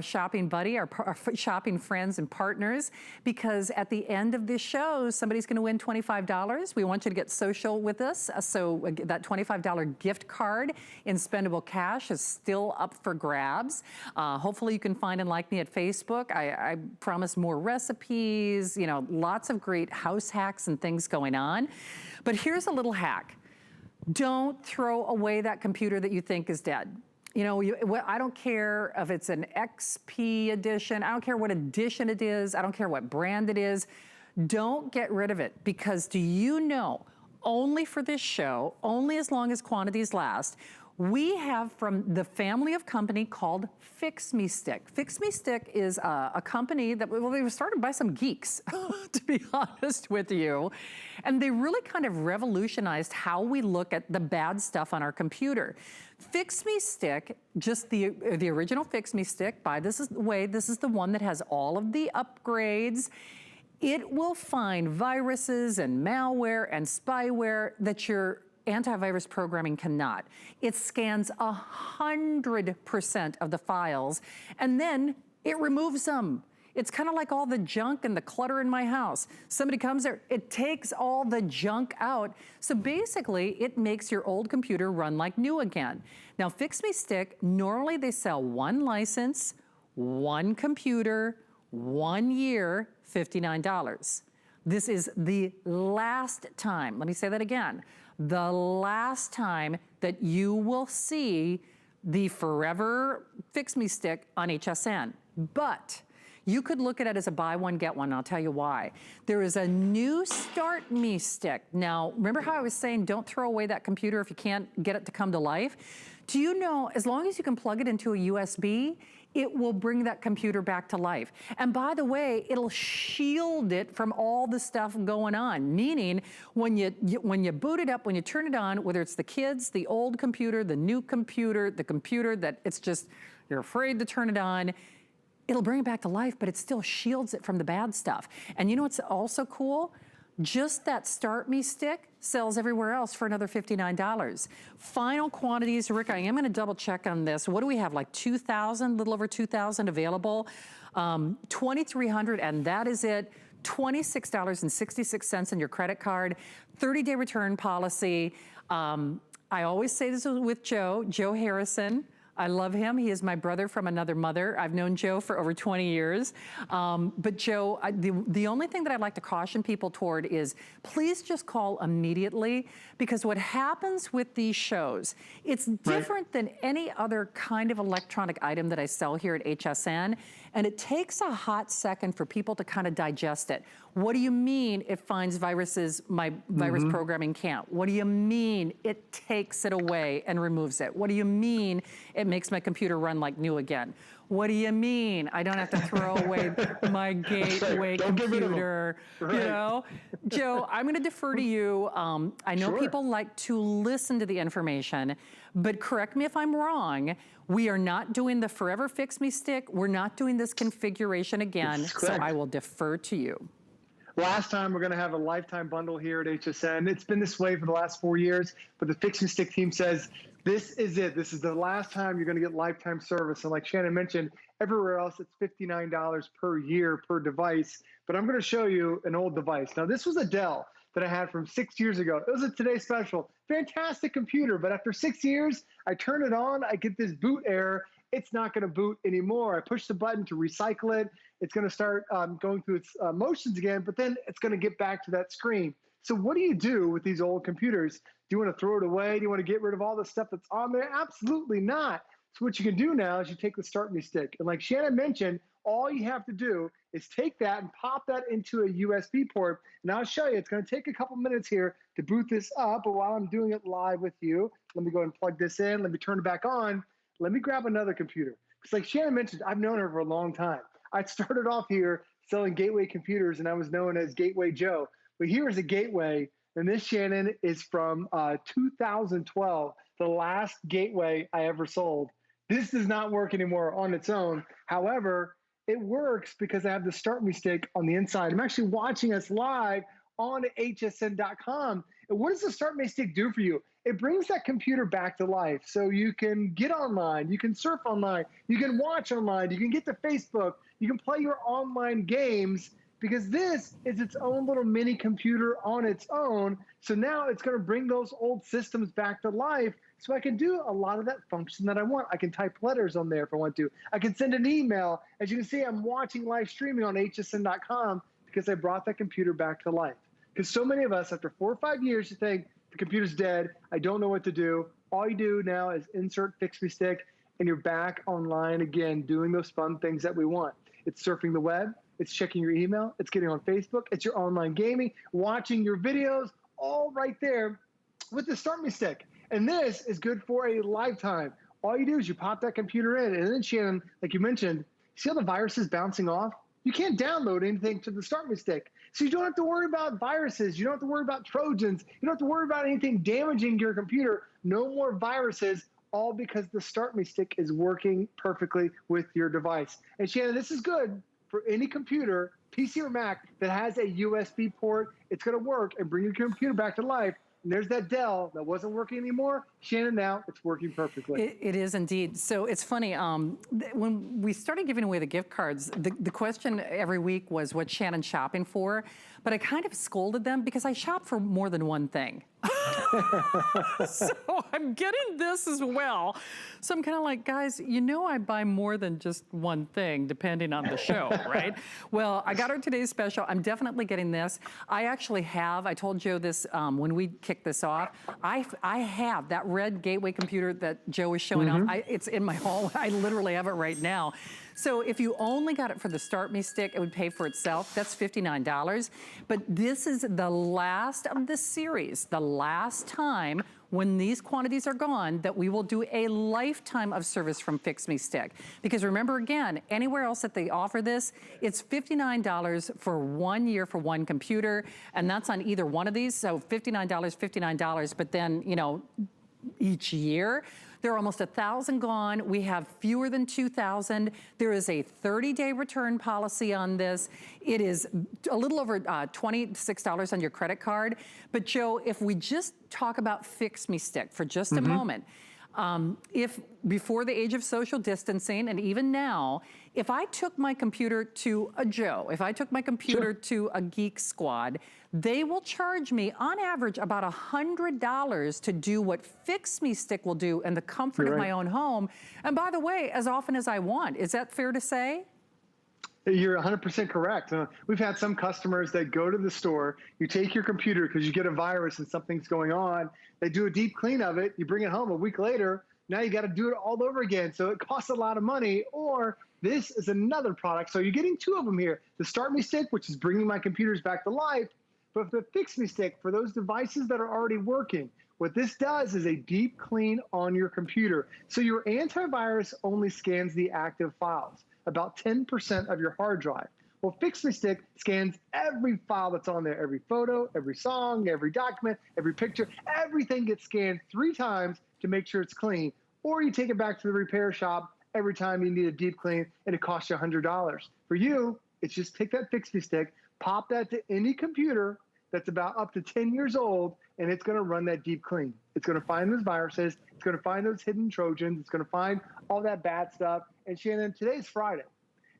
shopping buddy, our shopping friends and partners, because at the end of this show, somebody's going to win $25. We want you to get social with us. So that $25 gift card in spendable cash is still up for grabs. Hopefully you can find and like me at Facebook. I promise more recipes, you know, lots of great house hacks and things going on. But here's a little hack. Don't throw away that computer that you think is dead. You know, I don't care if it's an XP edition. I don't care what edition it is. I don't care what brand it is. Don't get rid of it, because do you know, only for this show, only as long as quantities last, we have from the family of company called FixMeStick. FixMeStick is a company that, well, they were started by some geeks, to be honest with you. And they really kind of revolutionized how we look at the bad stuff on our computer. FixMeStick, just the original FixMeStick, this is the one that has all of the upgrades. It will find viruses and malware and spyware that your antivirus programming cannot. It scans 100% of the files, and then it removes them. It's kind of like all the junk and the clutter in my house. Somebody comes there, it takes all the junk out. So basically, it makes your old computer run like new again. Now, FixMeStick, normally they sell one license, one computer, 1 year, $59. This is the last time, let me say that again, the last time that you will see the Forever FixMeStick on HSN. But you could look at it as a buy one, get one, and I'll tell you why. There is a new StartMeStick. Now, remember how I was saying don't throw away that computer if you can't get it to come to life? Do you know, as long as you can plug it into a USB, it will bring that computer back to life. And by the way, it'll shield it from all the stuff going on, meaning when you boot it up, when you turn it on, whether it's the kids, the old computer, the new computer, the computer that it's just, you're afraid to turn it on, it'll bring it back to life, but it still shields it from the bad stuff. And you know what's also cool? Just that StartMeStick sells everywhere else for another $59. Final quantities, Rick, I am gonna double check on this. What do we have, like 2,000, a little over 2,000 available? 2,300, and that is it. $26.66 in your credit card, 30-day return policy. I always say this with Joe Harrison. I love him. He is my brother from another mother. I've known Joe for over 20 years. But Joe, the only thing that I'd like to caution people toward is please just call immediately, because what happens with these shows, it's different than any other kind of electronic item that I sell here at HSN, and it takes a hot second for people to kind of digest it. What do you mean it finds viruses my virus programming can't? What do you mean it takes it away and removes it? What do you mean it makes my computer run like new again? What do you mean I don't have to throw away my gateway computer? You know? Joe, I'm gonna defer to you. I know people like to listen to the information, but correct me if I'm wrong. We are not doing the Forever FixMeStick. We're not doing this configuration again, so I will defer to you. Last time, we're going to have a lifetime bundle here at HSN. It's been this way for the last 4 years, but the FixMeStick team says, this is it. This is the last time you're going to get lifetime service. And like Shannon mentioned, everywhere else, it's $59 per year per device. But I'm going to show you an old device. Now, this was a Dell that I had from 6 years ago. It was a Today Special. Fantastic computer, but after 6 years, I turn it on, I get this boot error. It's not going to boot anymore. I push the button to recycle it. It's going to start going through its motions again, but then it's going to get back to that screen. So what do you do with these old computers? Do you want to throw it away? Do you want to get rid of all the stuff that's on there? Absolutely not. So what you can do now is you take the StartMeStick. And like Shannon mentioned, all you have to do is take that and pop that into a USB port. And I'll show you, it's going to take a couple minutes here to boot this up. But while I'm doing it live with you, let me go and plug this in. Let me turn it back on. Let me grab another computer. Because like Shannon mentioned, I've known her for a long time. I started off here selling gateway computers, and I was known as Gateway Joe. But here is a gateway, and this, Shannon, is from 2012, the last gateway I ever sold. This does not work anymore on its own. However, it works because I have the StartMeStick on the inside. I'm actually watching us live on hsn.com. And what does the StartMeStick do for you? It brings that computer back to life. So you can get online, you can surf online, you can watch online, you can get to Facebook, you can play your online games, because this is its own little mini computer on its own. So now it's going to bring those old systems back to life, so I can do a lot of that function that I want. I can type letters on there if I want to. I can send an email. As you can see, I'm watching live streaming on hsn.com because I brought that computer back to life. Because so many of us, after 4 or 5 years, you think the computer's dead, I don't know what to do. All you do now is insert FixMeStick, and you're back online again, doing those fun things that we want. It's surfing the web, it's checking your email, it's getting on Facebook, it's your online gaming, watching your videos, all right there with the StartMeStick. And this is good for a lifetime. All you do is you pop that computer in, and then Shannon, like you mentioned, see how the virus is bouncing off? You can't download anything to the StartMeStick. So you don't have to worry about viruses. You don't have to worry about Trojans. You don't have to worry about anything damaging your computer. No more viruses, all because the StartMeStick is working perfectly with your device. And Shannon, this is good for any computer, PC or Mac, that has a USB port. It's going to work and bring your computer back to life. And there's that Dell that wasn't working anymore. Shannon, now it's working perfectly. It is indeed. So it's funny, when we started giving away the gift cards, the question every week was, what's Shannon shopping for? But I kind of scolded them because I shop for more than one thing. So I'm getting this as well. So I'm kind of like, guys, you know I buy more than just one thing depending on the show, right? Well, I got her today's special. I'm definitely getting this. I actually have, I told Joe this when we kicked this off, I have that red gateway computer that Joe was showing off. It's in my hall. I literally have it right now. So if you only got it for the StartMeStick, it would pay for itself. That's $59. But this is the last of the series, the last time when these quantities are gone that we will do a lifetime of service from FixMeStick. Because remember, again, anywhere else that they offer this, it's $59 for 1 year for one computer, and that's on either one of these. So $59, $59, but then, you know, each year. There are almost 1,000 gone. We have fewer than 2,000. There is a 30-day return policy on this. It is a little over $26 on your credit card. But Joe, if we just talk about FixMeStick for just a moment, if before the age of social distancing, and even now, if I took my computer to a Joe, if I took my computer to a Geek Squad, they will charge me on average about $100 to do what FixMeStick will do in the comfort of my own home. And by the way, as often as I want. Is that fair to say? You're 100% correct. We've had some customers that go to the store, you take your computer because you get a virus and something's going on, they do a deep clean of it, you bring it home a week later, now you got to do it all over again. So it costs a lot of money. Or this is another product. So you're getting two of them here. The StartMeStick, which is bringing my computers back to life, but the FixMeStick for those devices that are already working. What this does is a deep clean on your computer. So your antivirus only scans the active files, about 10% of your hard drive. Well, FixMeStick scans every file that's on there, every photo, every song, every document, every picture, everything gets scanned 3 times to make sure it's clean. Or you take it back to the repair shop every time you need a deep clean, and it costs you $100. For you, it's just take that FixMeStick, pop that to any computer that's about up to 10 years old, and it's going to run that deep clean. It's going to find those viruses. It's going to find those hidden Trojans. It's going to find all that bad stuff. And Shannon, today's Friday,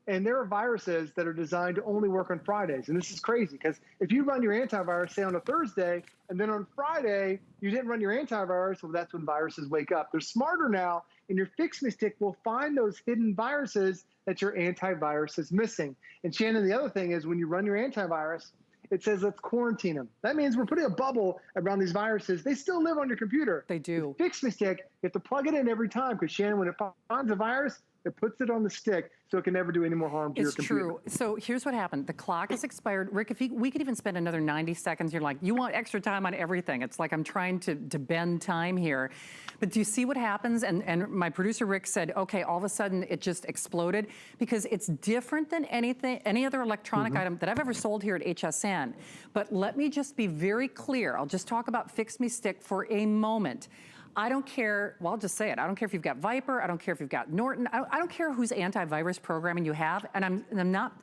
and there are viruses that are designed to only work on Fridays. And this is crazy because if you run your antivirus, say on a Thursday, and then on Friday, you didn't run your antivirus, well, that's when viruses wake up. They're smarter now, and your FixMeStick will find those hidden viruses that your antivirus is missing. And Shannon, the other thing is when you run your antivirus, it says let's quarantine them. That means we're putting a bubble around these viruses. They still live on your computer. They do. With FixMeStick, you have to plug it in every time because Shannon, when it finds a virus, it puts it on the stick so it can never do any more harm to your computer. It's true. So here's what happened. The clock is expired. Rick, if we could even spend another 90 seconds, you're like, you want extra time on everything. It's like I'm trying to bend time here. But do you see what happens? And my producer, Rick, said, okay, all of a sudden it just exploded because it's different than any other electronic item that I've ever sold here at HSN. But let me just be very clear. I'll just talk about FixMeStick for a moment. I don't care, well, I'll just say it. I don't care if you've got Viper. I don't care if you've got Norton. I don't care whose antivirus programming you have. And I'm not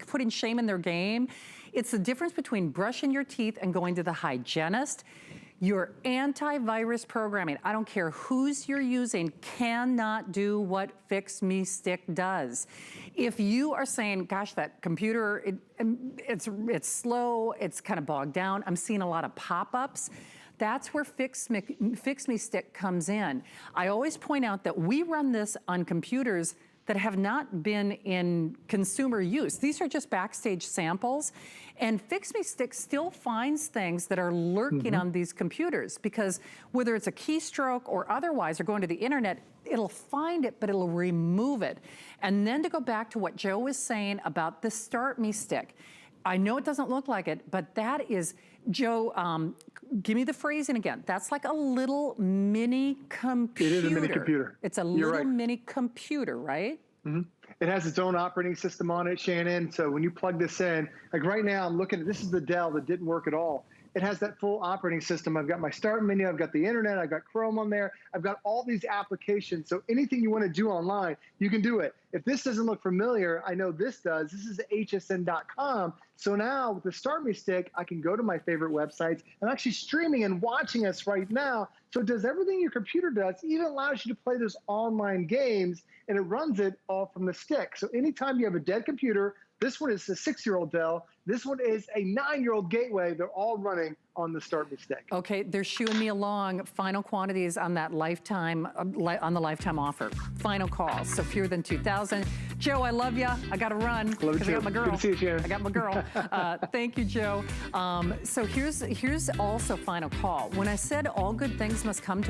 putting shame in their game. It's the difference between brushing your teeth and going to the hygienist. Your antivirus programming, I don't care whose you're using, cannot do what FixMeStick does. If you are saying, gosh, that computer, it's slow, it's kind of bogged down, I'm seeing a lot of pop-ups, that's where FixMeStick comes in. I always point out that we run this on computers that have not been in consumer use. These are just backstage samples. And FixMeStick still finds things that are lurking on these computers, because whether it's a keystroke or otherwise, or going to the internet, it'll find it, but it'll remove it. And then to go back to what Joe was saying about the StartMeStick, I know it doesn't look like it, but that is, Joe, give me the phrasing again. That's like a little mini computer. It is a mini computer. It's a little mini computer, right? It has its own operating system on it, Shannon. So when you plug this in, like right now, I'm looking at, this is the Dell that didn't work at all. It has that full operating system. I've got my start menu, I've got the internet, I've got Chrome on there, I've got all these applications. So anything you want to do online, you can do it. If this doesn't look familiar, I know this does. This is hsn.com. So now with the StartMeStick, I can go to my favorite websites. I'm actually streaming and watching us right now. So it does everything your computer does, even allows you to play those online games, and it runs it all from the stick. So anytime you have a dead computer, this one is a 6-year-old Dell. This one is a 9-year-old Gateway. They're all running on the StartMeStick. Okay, they're shooing me along. Final quantities on that lifetime, on the lifetime offer. Final calls, so fewer than 2,000. Joe, I love you. I got to run. Love you too. I got my girl. Good to see you, Shannon. I got my girl. Thank you, Joe. So here's also final call. When I said all good things must come to